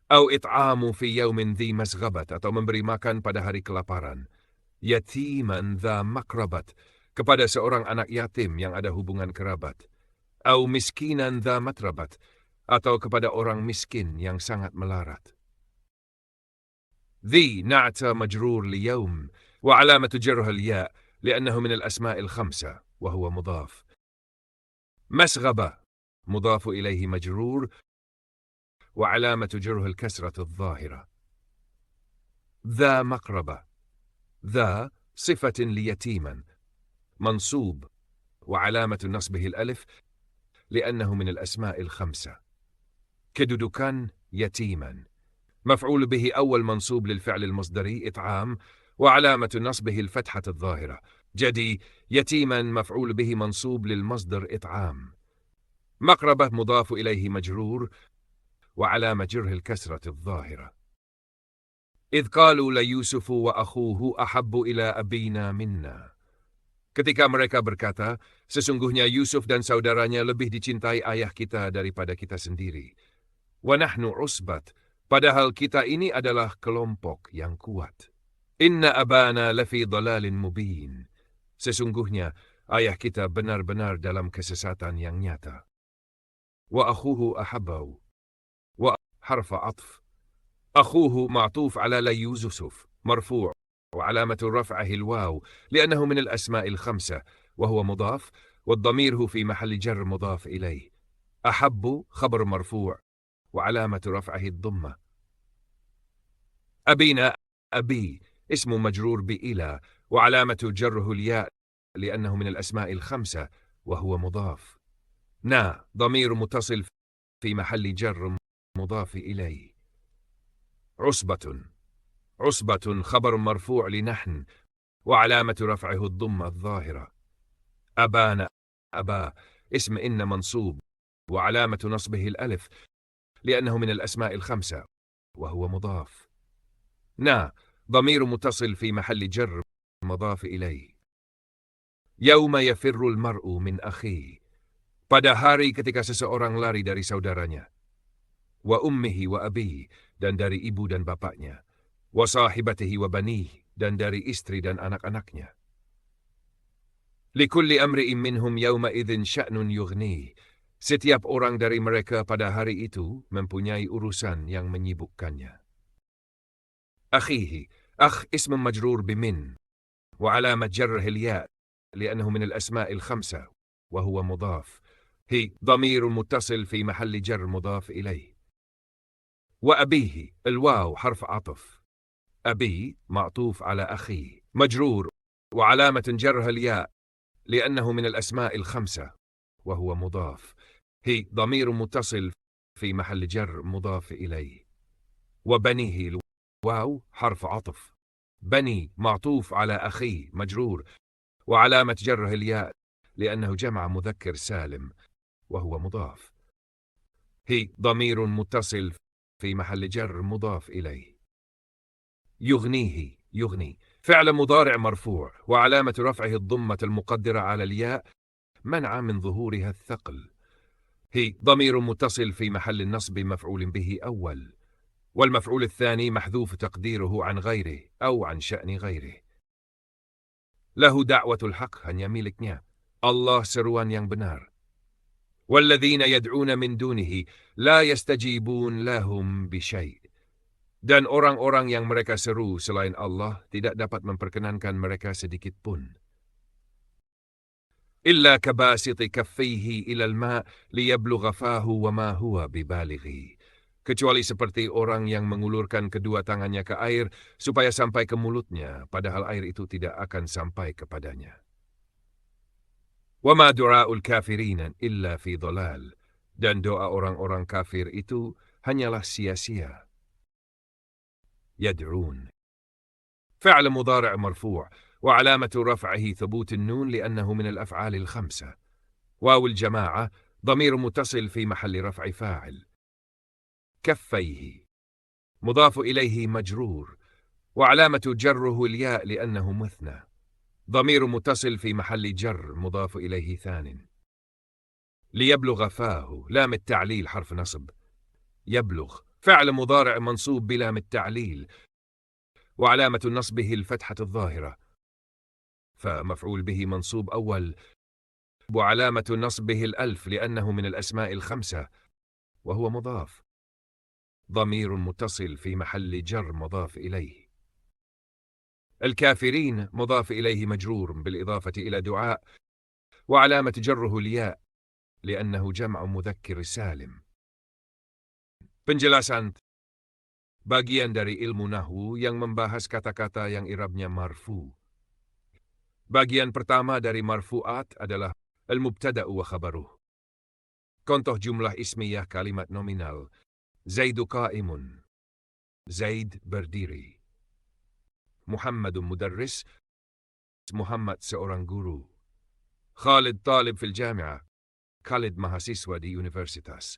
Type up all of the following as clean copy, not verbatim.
Au it'amu fi yaumin dhi masghabat, atau memberi makan pada hari kelaparan. Yatiman dha makrabat, kepada seorang anak yatim yang ada hubungan kerabat. Au miskinan dha matrabat, atau kepada orang miskin yang sangat melarat. ذي نعت مجرور ليوم وعلامة جرها الياء لأنه من الأسماء الخمسة وهو مضاف. مسغبة مضاف إليه مجرور وعلامة جره الكسرة الظاهرة. ذا مقربة، ذا صفة ليتيما منصوب وعلامة نصبه الألف لأنه من الأسماء الخمسة. كددكان يتيما مفعول به أول منصوب للفعل المصدري إطعام وعلامة نصبه الفتحة الظاهرة. جدي يتيما مفعول به منصوب للمصدر إطعام. مقربة مضاف إليه مجرور وعلامة جره الكسرة الظاهرة. إذ قالوا ليوسف وأخوه أحب إلى أبينا منا. Ketika mereka berkata, sesungguhnya Yusuf dan saudaranya lebih dicintai ayah kita daripada kita sendiri. Wa nahnu usbat, padahal kita ini adalah kelompok yang kuat. Inna abana lafi dhalalin mubin. Sesungguhnya ayah kita benar-benar dalam kesesatan yang nyata. Wa akhuhu ahabbau. Wa harfa atf. أخوه معطوف على ليوسف مرفوع وعلامة رفعه الواو لأنه من الأسماء الخمسة وهو مضاف والضمير في محل جر مضاف إليه. أحب خبر مرفوع وعلامة رفعه الضمة. أبينا أبي اسم مجرور بإلى وعلامة جره الياء لأنه من الأسماء الخمسة وهو مضاف. نا ضمير متصل في محل جر مضاف إليه. عصبة خبر مرفوع لنحن وعلامة رفعه الضمة الظاهرة. أبانا أبا اسم إن منصوب وعلامة نصبه الألف لأنه من الأسماء الخمسة وهو مضاف. نا ضمير متصل في محل جر مضاف إليه. يوم يفر المرء من أخيه. Pada hari ketika seseorang lari dari saudaranya. Wa ummihi wa abihi, dan dari ibu dan bapaknya. Wa sahibatihi wa banihi, dan dari istri dan anak-anaknya. Likulli amri'in minhum yawma idzin sya'nun yughnih. Setiap orang dari mereka pada hari itu mempunyai urusan yang menyibukkannya. Akhihi, akh ism majrur bimin, wa alamat jarrih al-ya' li'annahu min al-asma' al-khamsa, wa huwa mudaf. Hi ضمير متصل في محل جر مضاف إليه. وأبيه الواو حرف عطف. أبي معطوف على أخيه مجرور وعلامة جرها الياء لأنه من الأسماء الخمسة وهو مضاف. هي ضمير متصل في محل جر مضاف إليه. وبنيه الواو حرف عطف. بني معطوف على أخيه مجرور وعلامة جره الياء لأنه جمع مذكر سالم وهو مضاف. هي ضمير متصل في محل جر مضاف إليه. يغنيه يغني فعل مضارع مرفوع وعلامة رفعه الضمة المقدرة على الياء منع من ظهورها الثقل. هي ضمير متصل في محل النصب مفعول به أول والمفعول الثاني محذوف تقديره عن غيره أو عن شأن غيره. له دعوة الحق hanya miliknya. Allah seruan yang benar. والذين يدعون من دونه لا يستجيبون لهم بشيء. Dan orang-orang yang mereka seru selain Allah tidak dapat memperkenankan mereka sedikit pun. إلا كباسط كفيه إلى الماء ليبلغ فاه وما هو ببالغه. Kecuali seperti orang yang mengulurkan kedua tangannya ke air supaya sampai ke mulutnya, padahal air itu tidak akan sampai kepadanya. وَمَا دُعَاءُ الْكَافِرِينَ إِلَّا فِي ضَلَالٍ. Dan doa orang-orang kafir itu hanyalah sia-sia. يدعون فعل مضارع مرفوع وعلامة رفعه ثبوت النون لأنه من الأفعال الخمسة. واو الجماعة ضمير متصل في محل رفع فاعل. كفيه مضاف إليه مجرور وعلامة جره الياء لأنه مثنى. ضمير متصل في محل جر مضاف إليه ثان. ليبلغ فاه لام التعليل حرف نصب. يبلغ فعل مضارع منصوب بلام التعليل، وعلامة نصبه الفتحة الظاهرة. فمفعول به منصوب أول، وعلامة نصبه الألف لأنه من الأسماء الخمسة، وهو مضاف. ضمير متصل في محل جر مضاف إليه. الكافرين مضاف إليه مجرور بالإضافة إلى دعاء، وعلامة جره الياء لأنه جمع مذكر سالم. Penjelasan bagian dari ilmu nahwu yang membahas kata-kata yang irabnya marfu. Bagian pertama dari marfu'at adalah al-mubtada'u wa khabaruh. Contoh jumlah ismiyah kalimat nominal. Zaidu qa'imun. Zaid berdiri. Muhammadun mudarris. Muhammad seorang guru. Khalid talib fil jami'ah. Khalid mahasiswa di universitas.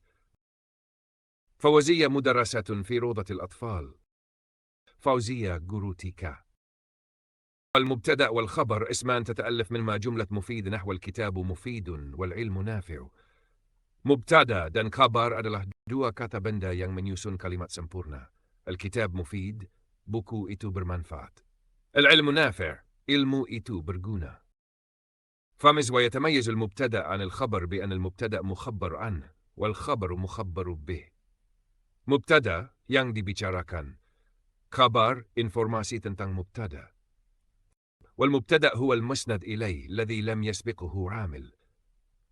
فوزية مدرسة في روضة الأطفال. فوزية guru tika. المبتدأ والخبر اسمان تتألف منهما جملة مفيد نحو الكتاب مفيد والعلم نافع. Mubtada dan khabar adalah dua kata benda yang menyusun kalimat sempurna. Al-kitab mufid, buku itu bermanfaat. Al-ilmu nafi', ilmu itu berguna. فمز ويتميز المبتدأ عن الخبر بأن المبتدأ مخبر عنه والخبر مخبر به. Mubtada yang dibicarakan. Khabar informasi tentang mubtada. والمبتدأ هو المسند إليه الذي لم يسبقه عامل.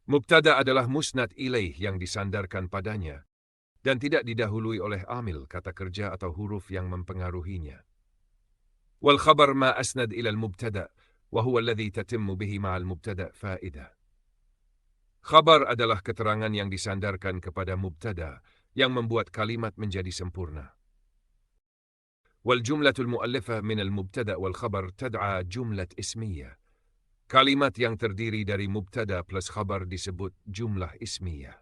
Mubtada adalah musnad ilaih yang disandarkan padanya dan tidak didahului oleh amil kata kerja atau huruf yang mempengaruhinya. Wal khabar ma asnad ila al-mubtada wa huwa alladhi tatimmu bihi ma'al mubtada fa'idah. Khabar adalah keterangan yang disandarkan kepada mubtada yang membuat kalimat menjadi sempurna. Wal jumlatul mu'allifah min al-mubtada wal khabar tad'a jumlat ismiyah. Kalimat yang terdiri dari mubtada plus khabar disebut jumlah ismiyah.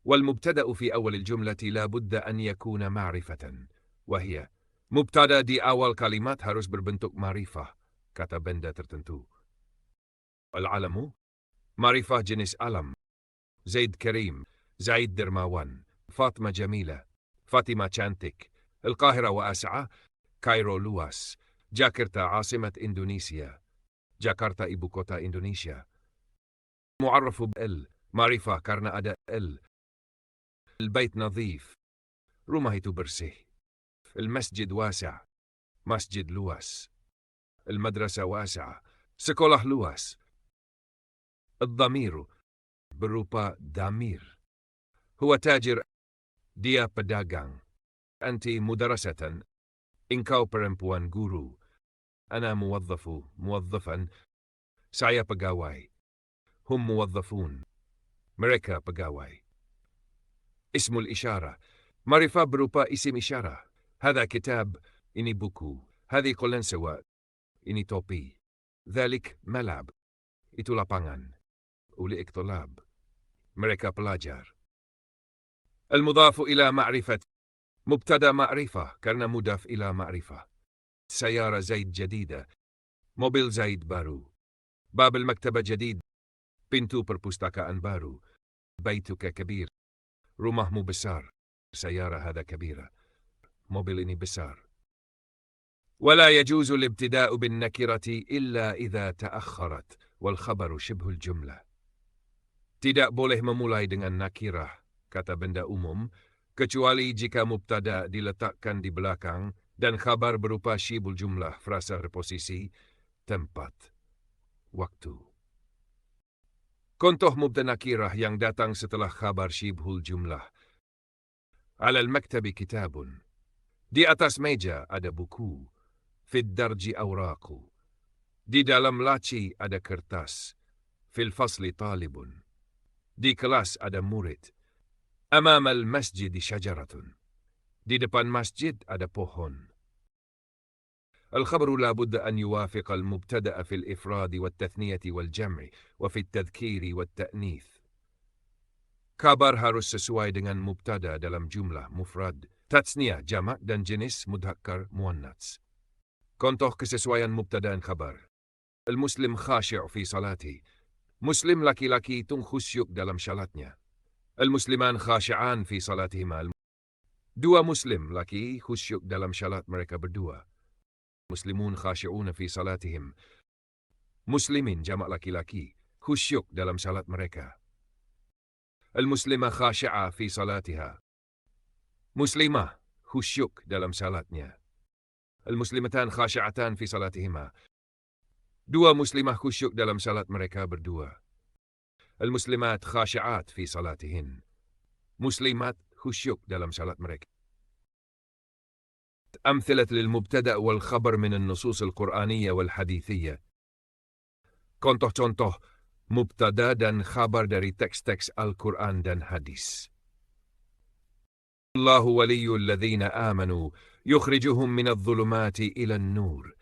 والمبتدأ في أول الجملة لا بد أن يكون معرفة، وهي mubtada di awal kalimat harus berbentuk ma'rifah, kata benda tertentu. Al-alamu, ma'rifah jenis alam. Zaid karim, Zaid dermawan, Fatima jamila, Fatima cantik, Al-Qahira wasi'ah, Kairo luas, Jakarta asimat Indonesia, Jakarta ibu kota Indonesia. Mu'arrafu bil, ma'rifah karena ada il. Al-bait nadhif, rumah itu bersih. Al-masjid wasi', masjid luas. Al-madrasah wasi'ah, sekolah luas. Al-dhamiru, berupa damir. Huwa tajir, dia pedagang. Anti mudarasatan, engkau perempuan guru. Ana muwadzafu, muwadzafan, saya pegawai. Hum muwadzafun, mereka pegawai. Ismul isyarah, ma'rifah berupa isim isyarah. Hadha kitab, ini buku. Hadhi qalansawa, ini topi. Dhalik malab, itu lapangan. Uli'ik tulab, mereka pelajar. Al-mudhafu ila ma'rifat, mubtada ma'rifah karena mudaf ila ma'rifah. سيارة زيد جديدة. mobil Zaid baru. باب المكتبة جديد. pintu perpustakaan baru. بيتك كبير. rumahmu besar. سيارة هذا كبيرة. mobil ini besar. ولا يجوز الابتداء بالنكرة إلا إذا تأخرت والخبر شبه الجملة. Tidak boleh memulai dengan nakirah, kata benda umum, kecuali jika mubtada diletakkan di belakang dan khabar berupa syibul jumlah, frasa reposisi, tempat, waktu. Contoh mubtada nakirah yang datang setelah khabar syibhul jumlah. Alal maktabi kitabun. Di atas meja ada buku. Fid darji awraqu. Di dalam laci ada kertas. Fil fasli talibun. Di kelas ada murid. Amam al-masjid syajaratun. Di depan masjid ada pohon. الخبر لا بد أن يوافق المبتدأ في الإفراد والتثنية والجمع وفي التذكير والتأنيث. Kabar harus sesuai dengan mubtada dalam jumlah mufrad, tatsniyah jamak dan jenis mudhakkar muannats. Contoh kesesuaian mubtada dan khabar. Al-muslim khasyi' fi salati. Muslim laki-laki itu khusyuk dalam salatnya. Al-Musliman khashi'an fi salatihima. Dua Muslim laki khusyuk dalam salat mereka berdua. Muslimun khashi'una fi salatihim. Muslimin jamak laki-laki khusyuk dalam salat mereka. Al-Muslimah khashi'a fi salatiha. Muslimah khusyuk dalam salatnya. Al-Muslimatan khashi'atan fi salatihima. Dua Muslimah khusyuk dalam salat mereka berdua. Al-Muslimat khashi'at fi salatihin. Muslimat khusyuk dalam salat mereka. أمثلة للمبتدأ والخبر من النصوص القرآنية والحديثية. Contoh-contoh mubtada dan khabar dari teks-teks Al-Quran dan hadis. الله ولي الذين آمنوا يخرجهم من الظلمات إلى النور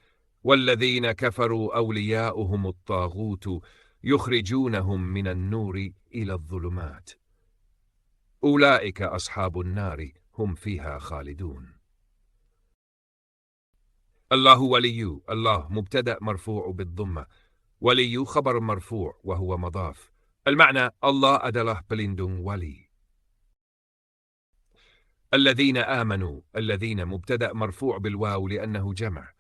والذين كفروا أولياؤهم الطاغوت يخرجونهم من النور إلى الظلمات أولئك أصحاب النار هم فيها خالدون. الله ولي. الله مبتدأ مرفوع بالضمة. ولي خبر مرفوع وهو مضاف. المعنى الله adalah pelindung wali. الذين آمنوا. الذين مبتدأ مرفوع بالواو لأنه جمع.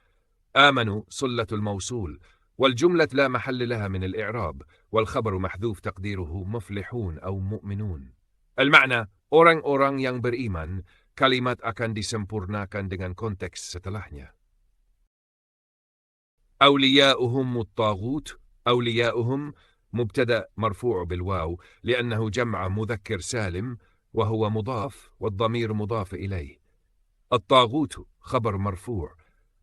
آمنوا صلة الموصول والجملة لا محل لها من الإعراب والخبر محذوف تقديره مفلحون أو مؤمنون. المعنى orang-orang yang beriman, kalimat akan disempurnakan dengan konteks setelahnya. أولياؤهم الطاغوت. أولياؤهم مبتدأ مرفوع بالواو لأنه جمع مذكر سالم وهو مضاف والضمير مضاف إليه. الطاغوت خبر مرفوع.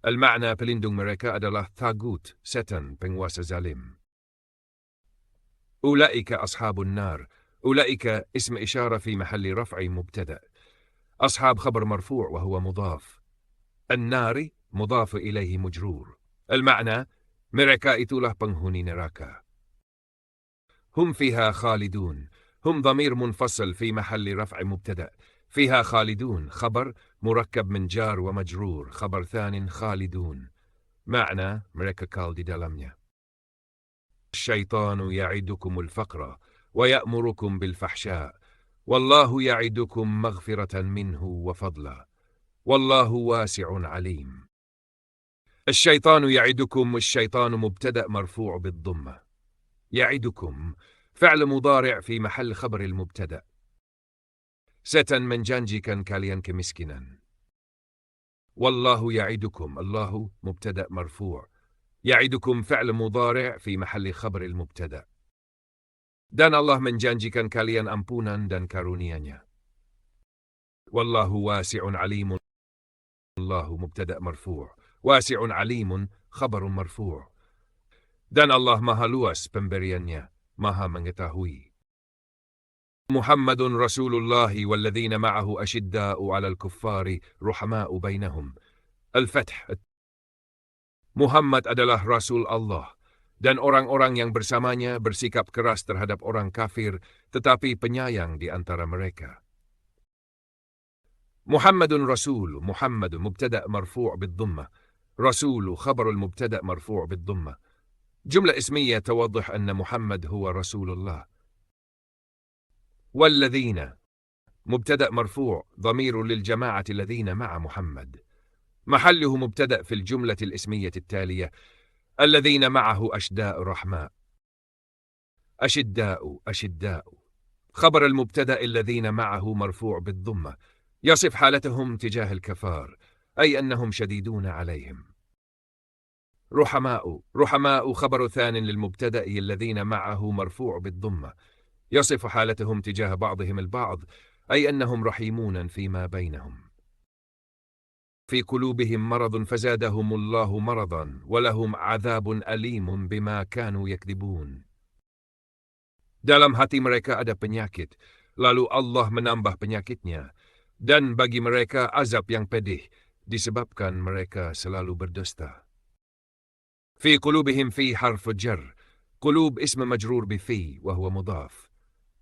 المعنى pelindung mereka adalah tagut, setan, penguasa zalim. أولئك أصحاب النار. أولئك اسم إشارة في محل رفع مبتدأ. أصحاب خبر مرفوع وهو مضاف. النار مضاف إليه مجرور. المعنى mereka itulah penghuni neraka. هم فيها خالدون. هم ضمير منفصل في محل رفع مبتدأ. فيها خالدون خبر مركب من جار ومجرور. خبر ثان خالدون. معنى mereka kekal di dalamnya. الشيطان يعدكم الفقر ويأمركم بالفحشاء والله يعدكم مغفرة منه وفضلا والله واسع عليم. الشيطان يعدكم. الشيطان مبتدأ مرفوع بالضمة. يعدكم فعل مضارع في محل خبر المبتدأ. setan menjanjikan kalian kemiskinan. والله يعدكم. الله مبتدأ مرفوع. يعدكم فعل مضارع في محل خبر المبتدأ. Dan Allah menjanjikan kalian ampunan dan karunia-Nya. والله واسع عليم. الله مبتدأ مرفوع. واسع عليم خبر مرفوع. Dan Allah maha luas pemberiannya, maha mengetahui. محمد رسول الله والذين معه أشداء على الكفار رحماء بينهم. الفتح. Muhammad adalah Rasul Allah, dan orang-orang yang bersamanya bersikap keras terhadap orang kafir, tetapi penyayang di antara mereka. محمد رسول. محمد مبتدأ مرفوع بالضمة. رسول خبر المبتدأ مرفوع بالضمة. جملة اسمية توضح أن محمد هو رسول الله. والذين مبتدأ مرفوع ضمير للجماعة الذين مع محمد. محله مبتدأ في الجملة الاسمية التالية الذين معه أشداء رحماء. أشداء. أشداء خبر المبتدأ الذين معه مرفوع بالضمة يصف حالتهم تجاه الكفار، أي أنهم شديدون عليهم. رحماء. رحماء خبر ثان للمبتدأ الذين معه مرفوع بالضمة يصف حالتهم تجاه بعضهم البعض، أي أنهم رحيمون فيما بينهم. في قلوبهم مرض فزادهم الله مرضا ولهم عذاب أليم بما كانوا يكذبون. Dalam hati mereka ada penyakit, lalu Allah menambah penyakitnya, dan bagi mereka azab yang pedih, disebabkan mereka selalu berdusta. في قلوبهم في حرف جر. قلوب اسم مجرور بفي وهو مضاف.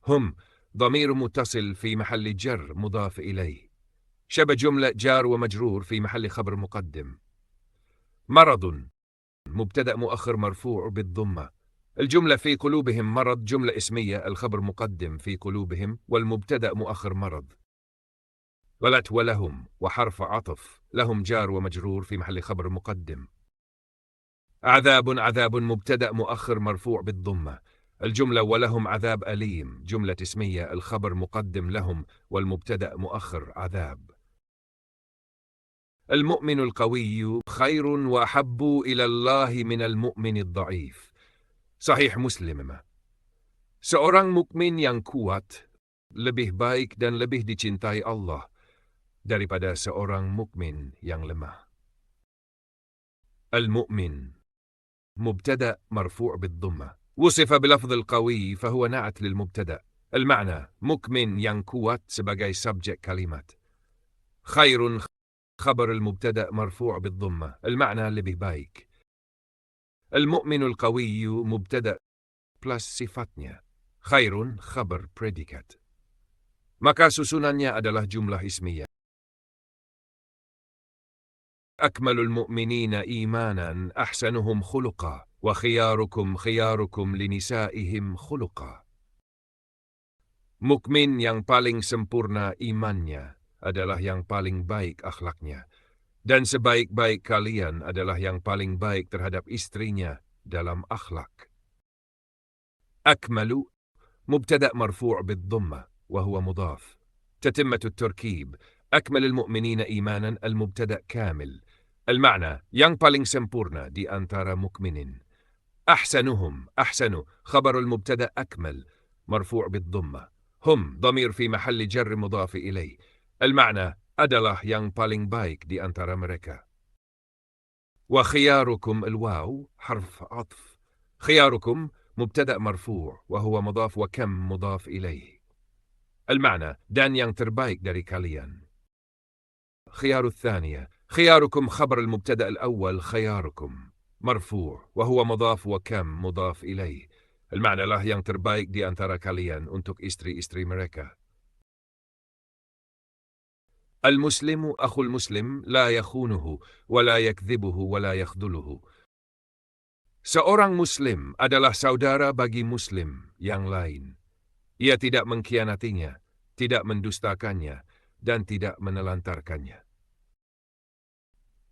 هم ضمير متصل في محل جر مضاف إليه. شبه جملة جار ومجرور في محل خبر مقدم. مرض مبتدأ مؤخر مرفوع بالضمة. الجملة في قلوبهم مرض جملة اسمية، الخبر مقدم في قلوبهم والمبتدأ مؤخر مرض. غلط ولهم وحرف عطف، لهم جار ومجرور في محل خبر مقدم. عذاب مبتدأ مؤخر مرفوع بالضمة. الجملة ولهم عذاب أليم جملة اسمية، الخبر مقدم لهم والمبتدأ مؤخر عذاب. المؤمن القوي خير وأحب إلى الله من المؤمن الضعيف. Sahih Muslim. Seorang mukmin yang kuat lebih baik dan lebih dicintai Allah daripada seorang mukmin yang lemah. Al-mu'min مبتدأ مرفوع بالضمة، وصف بلفظ القوي فهو نعت للمبتدأ. المعنى مؤمن yang kuat sebagai subjek kalimat. خير خبر المبتدأ مرفوع بالضمة، المعنى lebih baik. المؤمن القوي مبتدأ plus sifatnya. خير خبر predikat. Maka susunannya adalah jumlah ismiyah. أكمل المؤمنين إيمانا أحسنهم خلقا وخياركم خياركم لنسائهم خلقا. Mukmin yang paling sempurna imannya adalah yang paling baik akhlaknya, dan sebaik-baik kalian adalah yang paling baik terhadap istrinya dalam akhlak. أكمل مبتدأ مرفوع بالضمة وهو مضاف. تتمة التركيب أكمل المؤمنين إيمانا المبتدأ كامل. المعنى yang paling sempurna di antara mukminin. أحسنهم أحسن خبر المبتدأ أكمل مرفوع بالضمة. هم ضمير في محل جر مضاف إليه. المعنى adalah yang paling baik di antara mereka. وخياركم الواو حرف عطف. خياركم مبتدأ مرفوع وهو مضاف وكم مضاف إليه. المعنى dan yang terbaik dari kalian. خيار الثانية خياركم خبر المبتدأ الأول خياركم مرفوع وهو مضاف وكم مضاف إليه. المعنى lah yang terbaik di antara kalian untuk istri-istri mereka. المسلم أخو المسلم لا يخونه ولا يكذبه ولا يخذله. Seorang muslim adalah saudara bagi muslim yang lain. Ia tidak mengkhianatinya, tidak mendustakannya, dan tidak menelantarkannya.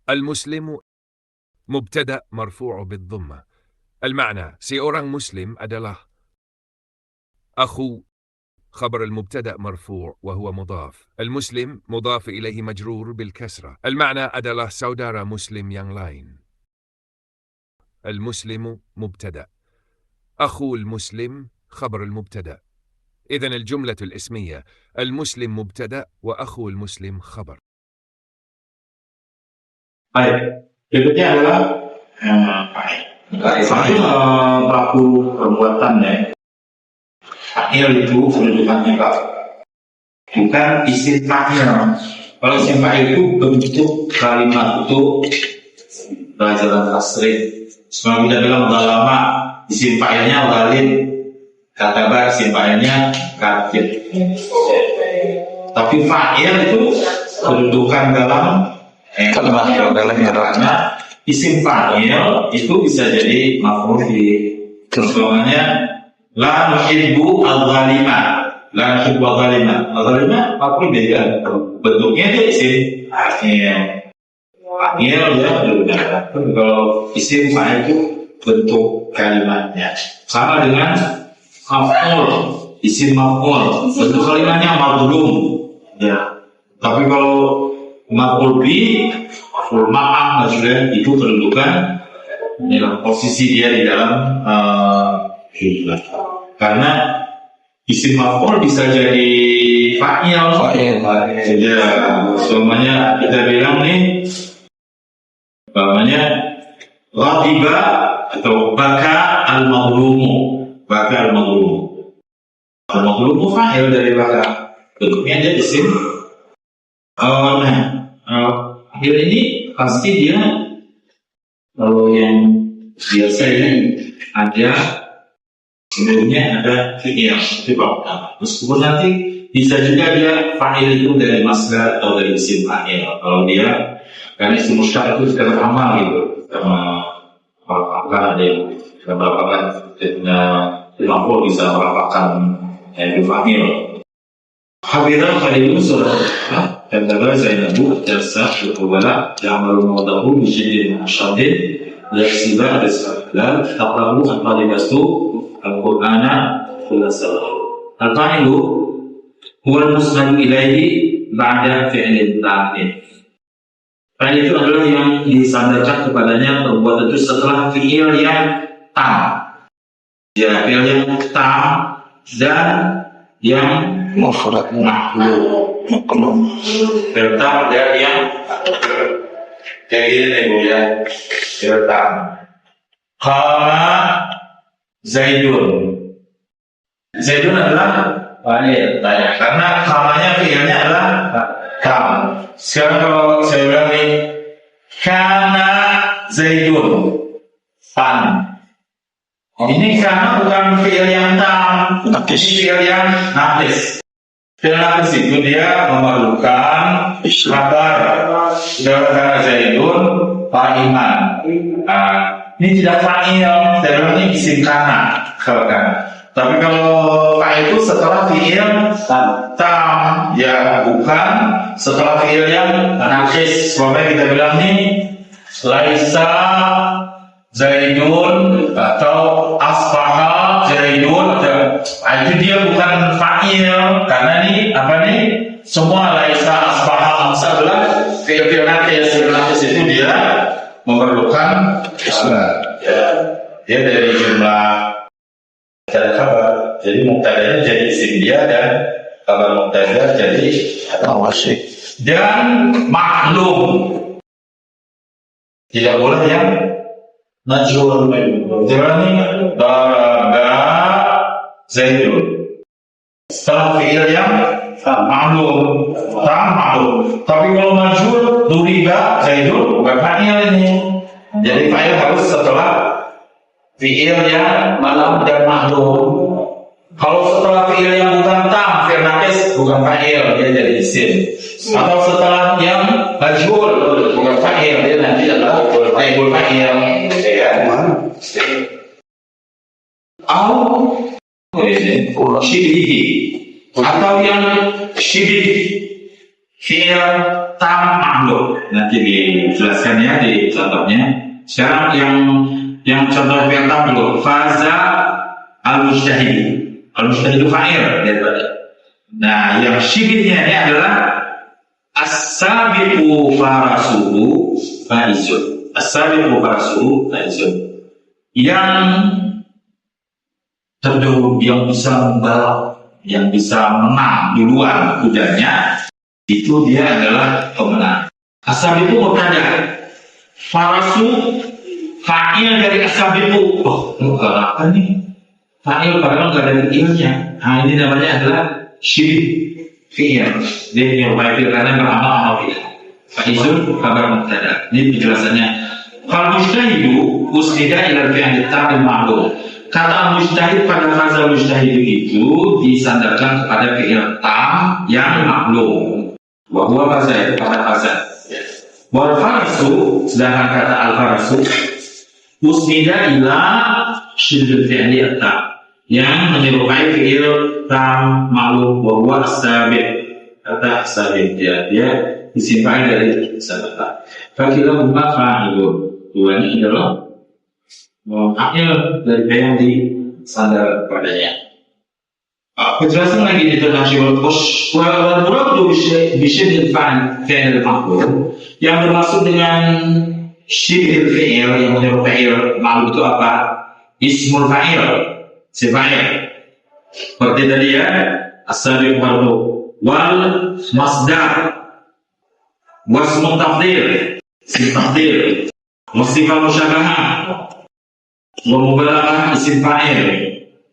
Al-muslimu mubtada' marfu'u bid-dhammah. Al-ma'na, si orang muslim adalah akhu خبر المبتدأ مرفوع وهو مضاف. المسلم مضاف إليه مجرور بالكسرة. المعنى adalah saudara muslim yang lain. المسلم مبتدأ، أخو المسلم خبر المبتدأ. إذن الجملة الاسمية المسلم مبتدأ وأخو المسلم خبر. Baik, berikutnya adalah fa'il. Pelaku perbuatan ya. Fa'il itu kedudukannya bukan isim fa'il. Kalau isim fa'il itu bentuk kalimat itu pelajaran tasrif. Sebelum kita bilang lama, isim fa'ilnya ghalib, katabar isim fa'ilnya katib. Tapi fa'il itu kedudukan dalam karena isim fa'il itu bisa jadi maf'ul bih. Contohnya la nuhibbu al-zalima, la nuhibbu al-zalima. Al-zalima maf'ul bih kan, bentuknya dia isim fa'il. Fa'il ya kedudukan. Kalau isim fa'il itu bentuk kalimatnya sama dengan maf'ul, isim maf'ul bentuk kalimatnya madlum ya. Tapi kalau maf'ul bi, maf'ul ma'am sudah itu kedudukan ya, posisi dia di dalam karena isim maf'ul bisa jadi fa'il. Ya, semuanya kita bilang nih namanya ghadiba atau baka al-madlumu. Baka al-madlumu. Al-madlumu fa'il dari baka. Bentuknya dia isim. Akhir ini pasti dia kalau yang biasa ini ada sebelumnya ada fi'il itu baka. Meskipun nanti bisa juga dia fa'il itu dari masdar atau dari isim fa'il. Kalau dia karena isim mustaq itu sudah beramal gitu sama apakah ada yang beberapa kan Maf'ul bisa merapakan fa'il. Habira Khalilun surah kata Zainabu Jasa Yukubala Ya'malu mawdahu Bishidin Asyadid Yaksiba Rizqalal Taqrabu Al-Qadibastu Al-Qur'ana Khulasalahu. Al-Fa'ilu Huwal musnadu ilaihi Ba'da fi'lin ta'min. Fa'il itu adalah yang disandarkan kepadanya perbuatan itu setelah fi'il yang tam. Ya, fi'il yang tam dan yang mufrad makhluk. Fi'il tam dan yang kayak gini nih Bu ya. Fi'il tam. Qama Zaidun. Zaidun adalah fa'il. Karena qamanya fi'ilnya adalah tam. Sekarang kalau saya bilang nih kana Zaidun fan. Ini karena bukan fi'il yang tam, ini fi'il yang naqis. Fi'il naqis itu dia memerlukan kabar karena Zaidun fa'iman. Ini tidak fa'il, saya bilang ini isim kana. Tapi kalau fa'il itu setelah fi'il tam, ya bukan setelah fi'il yang naqis. Sebabnya kita bilang nih laisa Zaidun atau asfaha Zaidun, itu dia bukan fa'il karena nih apa nih semua laisa asfaha amsa adalah fi'il naqis. Itu dia memerlukan ya, dia dari jumlah ada kabar, jadi mubtadanya jadi isim dia dan kabar mubtada jadi awasi dan maklum. Tidak boleh yang majrur. Jadi daraba Zaidun setelah fi'il yang maklum, maklum. Tapi kalau majrur duriba Zaidun bukan fa'il ini. Jadi fa'il harus setelah fi'il yang malam dan maklum. Kalau setelah fi'il yang bukan tam, fi'il naqis bukan fa'il, dia jadi isim. Atau setelah yang majhul bukan fa'il, dia nanti adalah naibul fa'il. Atau syibhi, atau yang syibih fi'il tam maklum. Nanti dijelaskan ya di contohnya. Sekarang yang contoh fi'il tam dulu. Faza al-mujtahid. Al-mujtahid fa'il daripada. Nah, yang syibihnya ini adalah as-sabiqu farasuhu faizun. As-sabiqu farasuhu faizun. Yang terdahulu, yang bisa membalap, yang bisa menang duluan kudanya, itu dia adalah pemenang. As-sabiqu mubtada. Farasu fa'il dari as-sabiqu. Oh, apa nih? Fa'il padahal nggak ada fi'ilnya. Nah, ini namanya adalah syibih fi'il. Dia menyerupai fi'il karena beramal sama fi'il. Faizun kabar mubtada. Ini penjelasannya. Kalau mujtahidu usnida ila fi'il tam ma'lum. Kata mujtahid pada fasa mujtahid itu disandarkan kepada fi'il tam yang maklum. Wa huwa fasa itu pada fasa. Wal farasu, sedangkan kata al farasu usnida ila syibhil fi'li tam yang menyerupai fi'il tam maklum wa huwa as-sabiq. Kata as-sabiq dia disimpan dari sabata. Fakila huma fa'ilun. Dua ini adalah fa'il dari yang disandar padanya. Penjelasan lagi di tengah syibhul wal muradu bisyibhil fi'il maklum, yang bermaksud dengan syibhil fi'il yang menyerupai fi'il maklum itu apa? Ismul fa'il, si fa'il. Seperti tadi ya, as-sabiq wal masdar, wasmu tafdhil, si tafdhil, wasifah musyabahah, wa mubalaghah isim fa'il,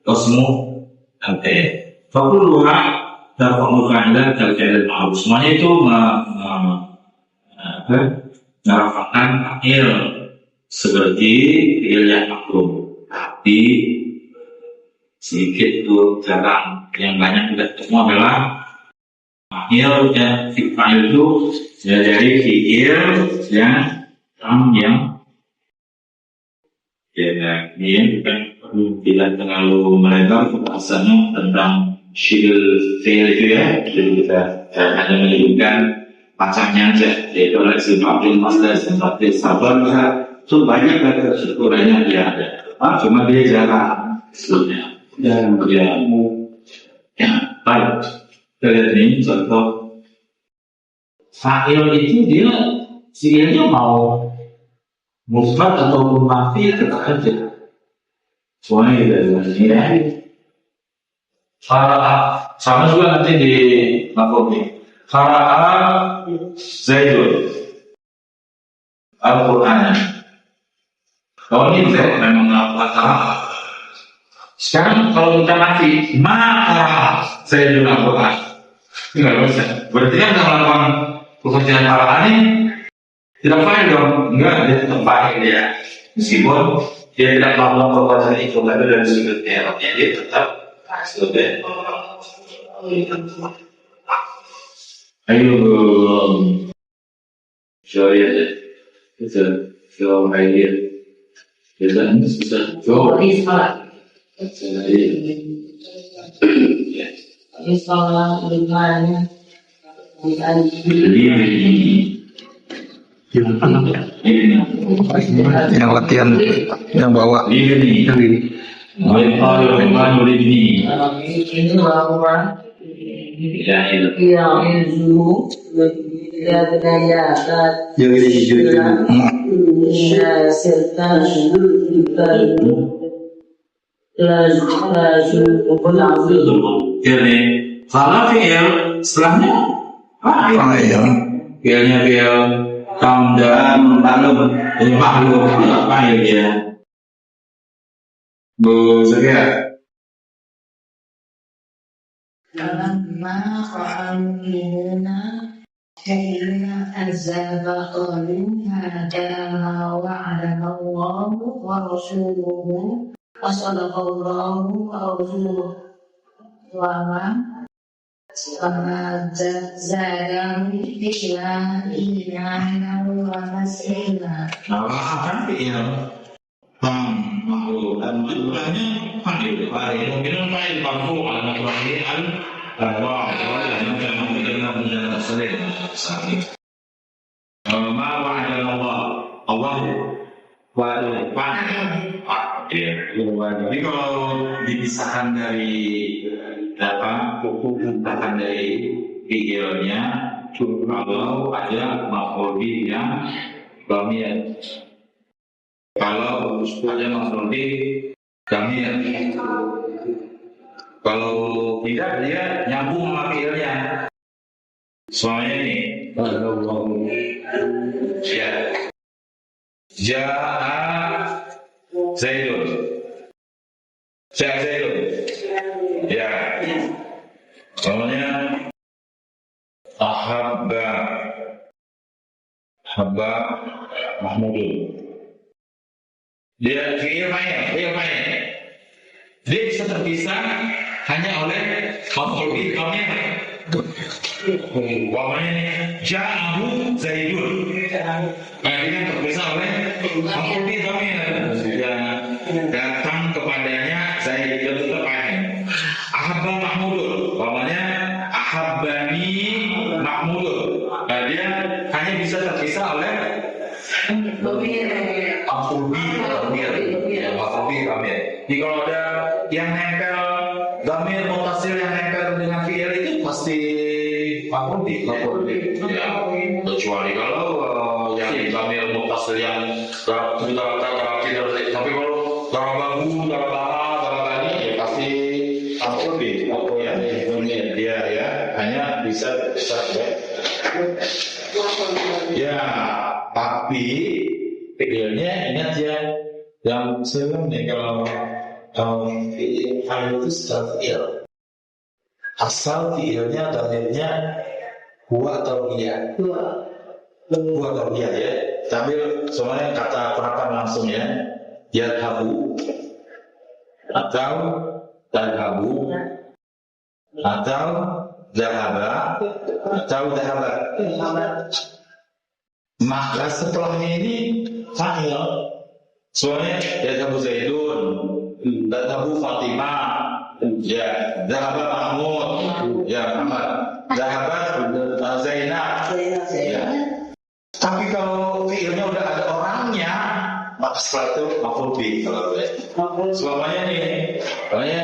wasmu tafdhil. Fakulluha tarfa'u fa'ilan kal fi'il ma'ruf. Semuanya itu merafakan fa'il seperti fi'il yang maklum. Tapi sedikit itu jarang. Yang banyak kita ketemu adalah fa'il dan fa'il itu ya dari fi'il yang tam yang bukan tidak terlalu melebar pembahasannya tentang shield fail itu ya. Jadi kita hanya menyebutkan macamnya aja, yaitu ada sifatil masdar, sifatil sabar, itu banyak ukurannya dia ada. Cuma dia jarang sebetulnya. Ya, baik. Kita lihat ini contoh. Fa'il itu dia fiilnya mau mufrad atau mafi tetap aja. Semuanya gitu ya. Qara'a sama juga nanti di maf'ul bih. Qara'a Zaidun Al-Qur'an. Kalau ini Zaid memang melakukan qara'a. Sekarang kalau kita mati, maka Zaidun Al-Qur'an. Enggak bisa. Berarti kan kita melakukan pekerjaan qara'a ini tidak fa'il dong. Enggak, dia tetap fa'il dia. Meskipun dia tidak melakukan perbuatan itu, tapi dari sudut i'rabnya dia tetap sebagai ayo syariat itu film idea biasanya susah jauh yang latihan yang bawa ini jadi kalau fi'il setelahnya fi'ilnya fi'il kaum dan maklum fa'il ya. Bu Sofia. Lama fa'aluna hina azaba qalu hada wa'adana Allahu wa rasuluhu wa sadaqallahu wa rasuluhu wa ma zadahum illa imanan wa taslima. Apa fi'il? Makhluk dan jumlahnya fa'il mungkin fa'il marfu' al-mafru'i al-wa' ma wa'ada Allah jadi kalau dipisahkan dari dipisahkan dari fi'ilnya kalau ada maf'ul bih yang dhamir. Kalau ada maf'ul bih dhamir, kalau tidak dia nyambung sama fi'ilnya. Soalnya ini Ja'a Zaidun. Ya. Soalnya Ahabba Mahmudun. Dia fi'il main. Dia bisa terpisah hanya oleh maf'ul bih dhamir. Umpamanya Ja'ahu Zaidun. Dia kan terpisah oleh maf'ul bih dhamir. Datang kepadanya Zaid itu terpakai. Ahabba Mahmudun. Umpamanya Ahabbani Mahmudun. Dia hanya bisa terpisah oleh maf'ul bih dhamir. Jadi kalau ada yang nempel dhamir mutasil yang nempel dengan fi'il itu pasti maf'ul bih. Ya, kecuali kalau yang dhamir mutasil yang tapi kalau darabahu, darabani ya pasti maf'ul bih. Dia ya hanya bisa ya, tapi fi'ilnya ingat ya yang sebelumnya kalau fi'il itu secara fi'il asal fi'ilnya dhamirnya huwa atau dia ya, tapi soalnya kata penerapan langsung ya yadhabu atau tadhabu atau dhahaba atau dhahabat. Maka setelahnya ini fa'il. Soalnya yadhabu Zaidun Dhahabu Fatimah, ya. Dhahaba Mahmud, ya Muhammad. Dhahabat Zainab, ya. Tapi kalau fiilnya udah ada orangnya, maka setelah itu maf'ul bih. Selamanya nih, namanya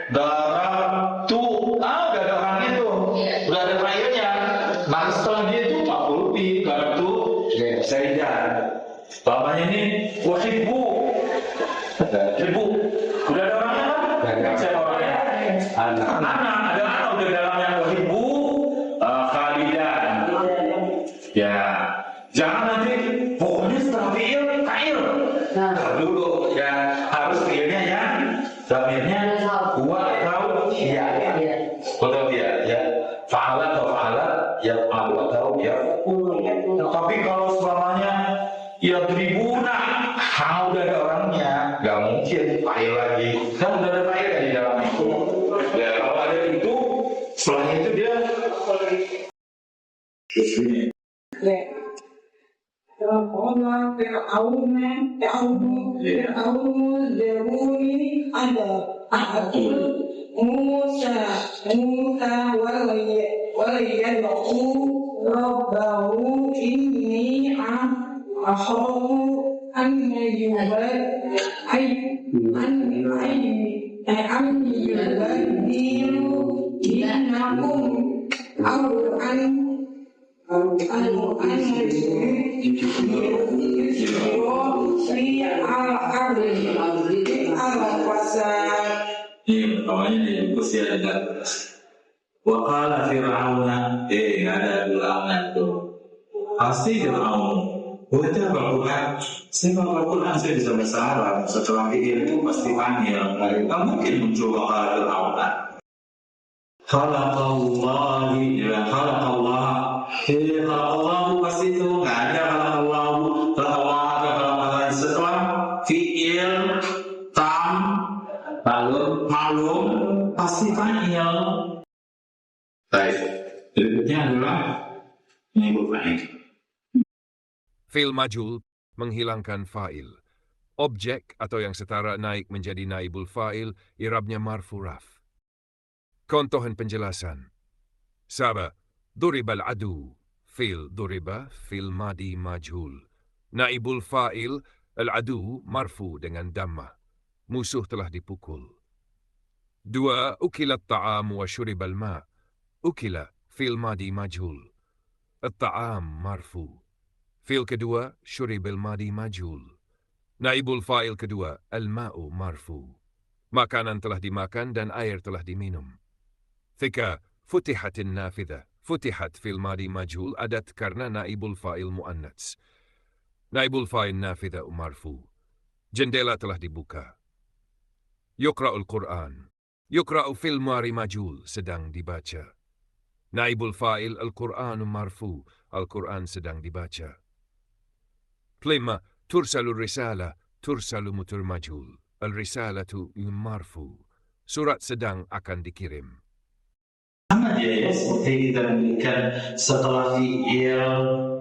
darabtu, udah ada orangnya tuh, udah ada fiilnya. Maka setelah dia itu maf'ul bih, darabtu Zaidan. Selamanya ini wahibbu, ribu, udah ada orangnya kan? Siapa orangnya? Anak, ada anak udah dalamnya wahibbu, Khalidan. Ya. Jangan nanti pokoknya setelah fiil kail. Dulu ya harus fiilnya yang dhamirnya huwa atau ya. Atau ya fa'ala atau fa'ala ya fa'alu atau ya. Tapi kalau selamanya ya tribuna, udah ada orangnya, nggak mungkin fa'il lagi. Kan udah ada fa'il di dalam itu. Ya kalau ada itu, setelahnya itu dia Allah Fir'aun Zeruni ada Ahadul Musa Walayad'u Rabbahu inni akhafu an yubaddilu dinakum aw an Waqala Fir'auna, ada Fir'auna itu. Pasti Fir'aun. Itu Al-Quran. Sebab Al-Quran saya bisa bahasa Arab. Setelah fi'il itu pasti panggil. Tidak mungkin muncul Waqala Fir'auna. Khalaqallahi, khalaqallah. Khalaqallahu pasti itu nggak ada khalaqallahu. Khalaqallah setelah fi'il tam malum pasti fa'il. Baik. Berikutnya adalah naibul fa'il. Fi'il majhul menghilangkan fa'il. Objek atau yang setara naik menjadi naibul fa'il, i'rabnya marfu raf. Contoh dan penjelasan. Saba, duribal adu. Fi'il duriba, fi'il madi majhul. Naibul fa'il, al-adu marfu dengan dhammah. Musuh telah dipukul. 2. Ukilat ta'am wa syuribal ma'. Ukila, fi'il madi majhul. At-ta'am marfu. Fi'il kedua, syuribil madi majhul. Naibul fa'il kedua, al-ma'u marfu. Makanan telah dimakan dan air telah diminum. 3. Futihatin nafidha. Futihat fi'il madi majhul adat karena naibul fa'il muannats. Naibul fa'il nafidha marfu. Jendela telah dibuka. Yuqra'ul Qur'an. Yuqra'u fi'il madi majhul sedang dibaca. Naibul fa'il al-Qur'anu marfu. Al-Qur'an sedang dibaca. 5. Tursalul risala. Tursalu mutur majhul. Al-risalatu marfu. Surat sedang akan dikirim. Sama dia ya, seperti kita berikan setelah fi'il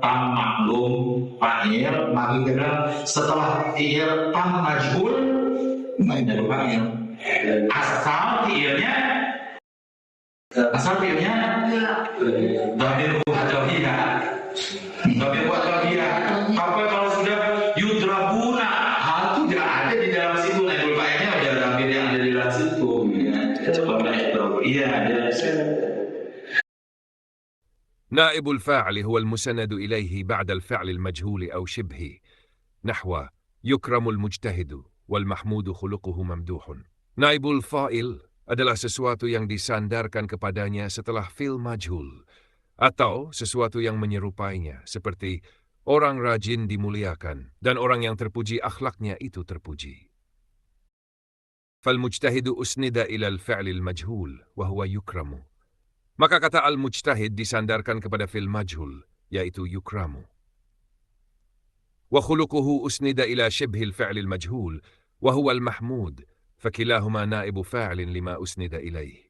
tam maklum fa'il, maka kita setelah fi'il tam majhul ada fa'il. Asal fi'ilnya dhamir atau dia. Dhamir atau dia. Apa kalau sudah yudrabuna, hal itu tidak ada di dalam situ. Naibul fa'ilnya udah dhamir yang ada di dalam situ. Coba iya ada. نائب الفاعل هو المسند إليه بعد الفعل المجهول أو شبهه نحو يكرم المجتهد والمحمود خلقه ممدوح. نائب الفاعل adalah sesuatu yang disandarkan kepadanya setelah fi'il majhul atau sesuatu yang menyerupainya seperti orang rajin dimuliakan dan orang yang terpuji akhlaknya itu terpuji. فالمجتهد أسند إلى الفعل المجهول وهو يكرم. Maka kata al-mujtahid disandarkan kepada fi'il majhul, yaitu yukramu. Wa khuluquhu usnida ila shibhil fi'lil majhul, wa huwa al-mahmud, fakilahuma naibu fa'ilin lima usnida ilaih.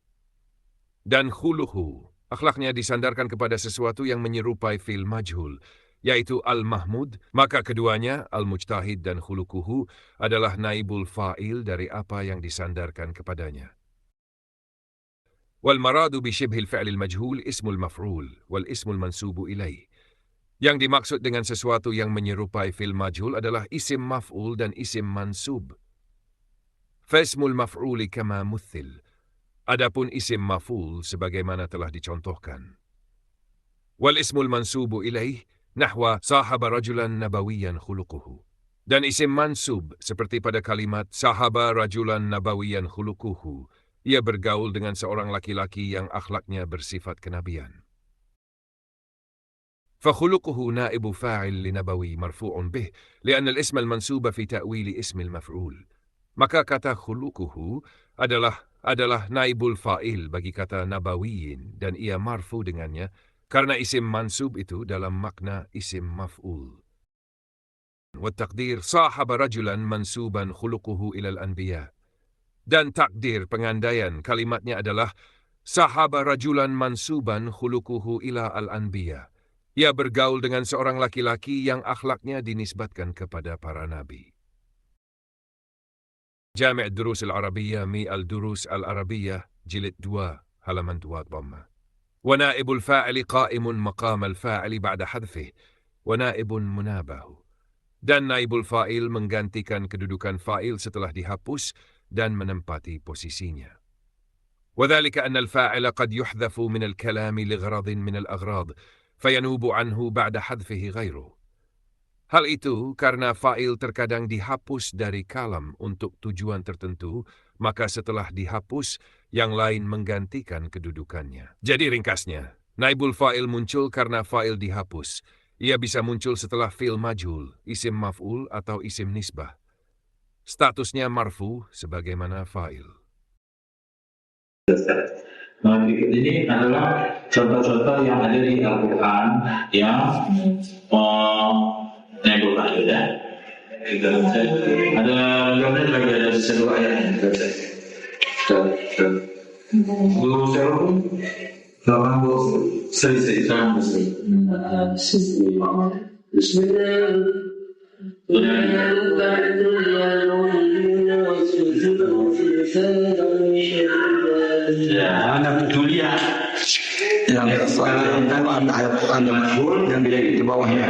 Dan khuluquhu, akhlaknya disandarkan kepada sesuatu yang menyerupai fi'il majhul, yaitu al-mahmud, maka keduanya, al-mujtahid dan khuluquhu, adalah naibul fa'il dari apa yang disandarkan kepadanya. Wal maradu bi syibhil fi'lil majhul ismul maf'ul wal ismul mansubu ilaih. Yang dimaksud dengan sesuatu yang menyerupai fil majhul adalah isim maf'ul dan isim mansub. Fasmul maf'uli kama muthil. Adapun isim maf'ul sebagaimana telah dicontohkan. Wal ismul mansubu ilaih nahwa sahaba rajulan nabawiyan khuluquhu. Dan isim mansub seperti pada kalimat sahaba rajulan nabawiyan khuluquhu. Ia bergaul dengan seorang laki-laki yang akhlaknya bersifat kenabian. فخلقه نائب فاعل لنبوي مرفوع به لأن الاسم المنسوب في تأويل اسم المفعول. Maka kata khuluquhu adalah naibul fa'il bagi kata nabawiyin dan ia marfu dengannya karena isim mansub itu dalam makna isim maf'ul. والتقدير صاحب رجلا منسوبا خلقه إلى الأنبياء. Dan takdir pengandaian kalimatnya adalah sahaba rajulan mansuban khuluquhu ila al-anbiya. Ia bergaul dengan seorang laki-laki yang akhlaknya dinisbatkan kepada para nabi. Jami' Durus Al-Arabiyyah Mi Al-Durus Al-Arabiyyah Jilid 2 halaman 2 dhamma. Wa naibul fa'ili qa'imun maqam al-fa'ili ba'da hadfih wa naibun munabahu. Dan naibul fa'il menggantikan kedudukan fa'il setelah dihapus dan menempati posisinya. وذلك أن الفاعل قد يحذف من الكلام لغرض من الأغراض فينوب عنه بعد حذفه غيره. Hal itu karena fa'il terkadang dihapus dari kalam untuk tujuan tertentu, maka setelah dihapus, yang lain menggantikan kedudukannya. Jadi ringkasnya, naibul fa'il muncul karena fa'il dihapus. Ia bisa muncul setelah fi'il majhul, isim maf'ul atau isim nisbah. Statusnya marfu sebagaimana fa'il. Nah, berikut ini adalah contoh-contoh yang ada di Al-Quran yang naibul fa'il ya. Ada gambar lagi ada satu ayat yang kita Guru Seru Dalam seri Anak Julia yang ada masyhur yang di bawahnya.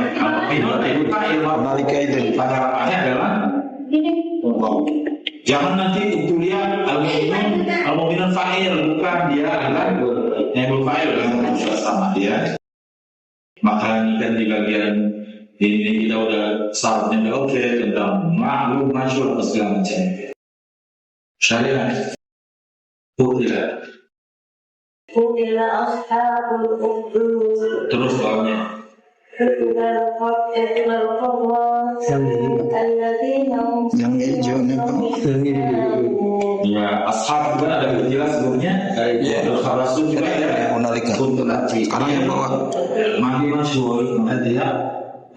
Balik itu paragrafnya adalah jangan nanti Julia al-mu'minun fa'il, bukan, dia adalah naibul fa'il dengan sama dia. Maka ini kan di bagian ini kita udah syaratnya udah oke tentang ma'lum masyhur atau segala macam. Syariat قُتِلَ أَصْحَابُ الْأُخْدُودِ. terus bawahnya yang hijau ya ashab juga ada ketiga sebelumnya al-khabasu juga ada sekarang yang bawah mandi masyhur maka dia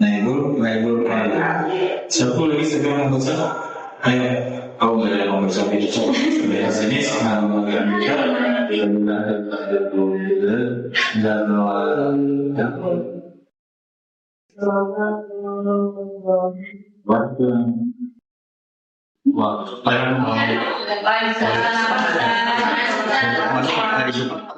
naibul satu lagi segala macam. Ayo kau nggak ada yang ngomong sampai itu sampai sini sama dengan waktu